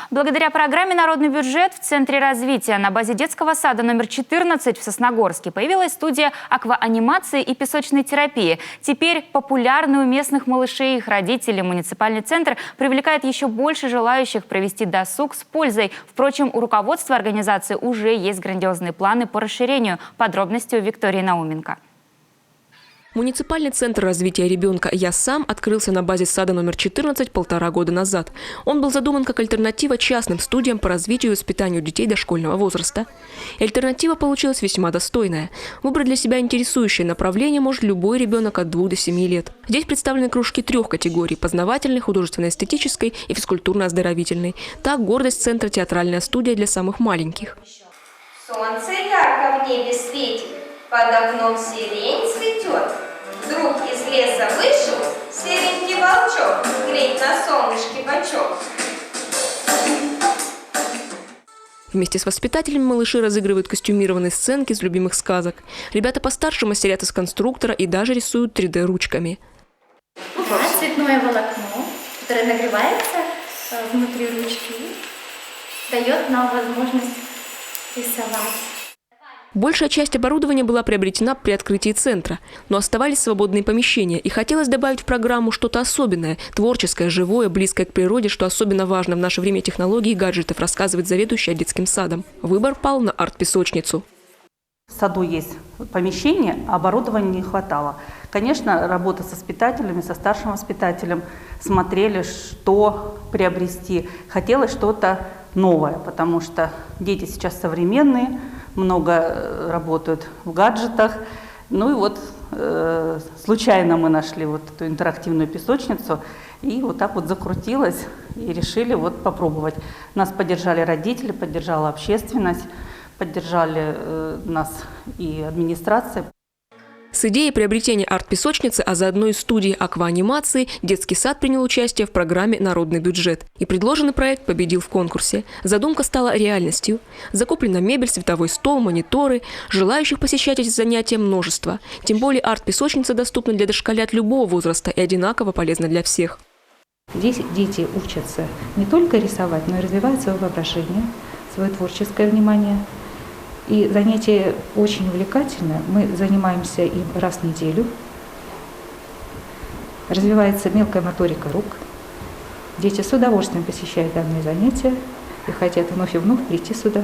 Благодаря программе «Народный бюджет» в Центре развития на базе детского сада номер 14 в Сосногорске появилась студия акваанимации и песочной терапии. Теперь популярный у местных малышей и их родителей муниципальный центр привлекает еще больше желающих провести досуг с пользой. Впрочем, у руководства организации уже есть грандиозные планы по расширению. Подробности у Виктории Науменко. Муниципальный центр развития ребенка «Я сам» открылся на базе сада номер 14 1,5 года назад. Он был задуман как альтернатива частным студиям по развитию и воспитанию детей дошкольного возраста. И альтернатива получилась весьма достойная. Выбрать для себя интересующее направление может любой ребенок от 2 до 7 лет. Здесь представлены кружки 3 категорий – познавательной, художественно-эстетической и физкультурно-оздоровительной. Так, гордость центра – театральная студия для самых маленьких. Солнце ярко в небе светит, под окном сирень цветет. Вдруг из леса вышел серенький волчок, греть на солнышке бочок. Вместе с воспитателями малыши разыгрывают костюмированные сценки из любимых сказок. Ребята постарше мастерят из конструктора и даже рисуют 3D-ручками. Вот цветное волокно, которое нагревается внутри ручки, дает нам возможность рисовать. Большая часть оборудования была приобретена при открытии центра, но оставались свободные помещения, и хотелось добавить в программу что-то особенное, творческое, живое, близкое к природе, что особенно важно в наше время технологий и гаджетов, рассказывает заведующая детским садом. Выбор пал на арт-песочницу. В саду есть помещение, а оборудования не хватало. Конечно, работа со воспитателями, со старшим воспитателем, смотрели, что приобрести. Хотелось что-то новое, потому что дети сейчас современные, много работают в гаджетах. Ну и вот случайно мы нашли вот эту интерактивную песочницу, и вот так вот закрутилось, и решили вот попробовать. Нас поддержали родители, поддержала общественность, поддержали нас и администрация. С идеей приобретения арт-песочницы, а заодно и студии акваанимации, детский сад принял участие в программе «Народный бюджет». И предложенный проект победил в конкурсе. Задумка стала реальностью. Закуплена мебель, световой стол, мониторы. Желающих посещать эти занятия множество. Тем более арт-песочница доступна для дошколят любого возраста и одинаково полезна для всех. Здесь дети учатся не только рисовать, но и развивают свое воображение, свое творческое внимание. И занятие очень увлекательное. Мы занимаемся им раз в неделю. Развивается мелкая моторика рук. Дети с удовольствием посещают данные занятия и хотят вновь и вновь прийти сюда.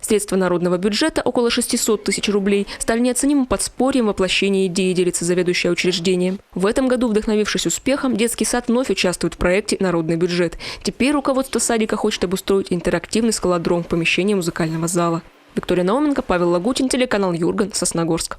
Средства народного бюджета, около 600 тысяч рублей, стали неоценимым подспорьем воплощения идеи, делится заведующая учреждением. В этом году, вдохновившись успехом, детский сад вновь участвует в проекте «Народный бюджет». Теперь руководство садика хочет обустроить интерактивный скалодром в помещении музыкального зала. Виктория Науменко, Павел Лагутин, телеканал Юрган, Сосногорск.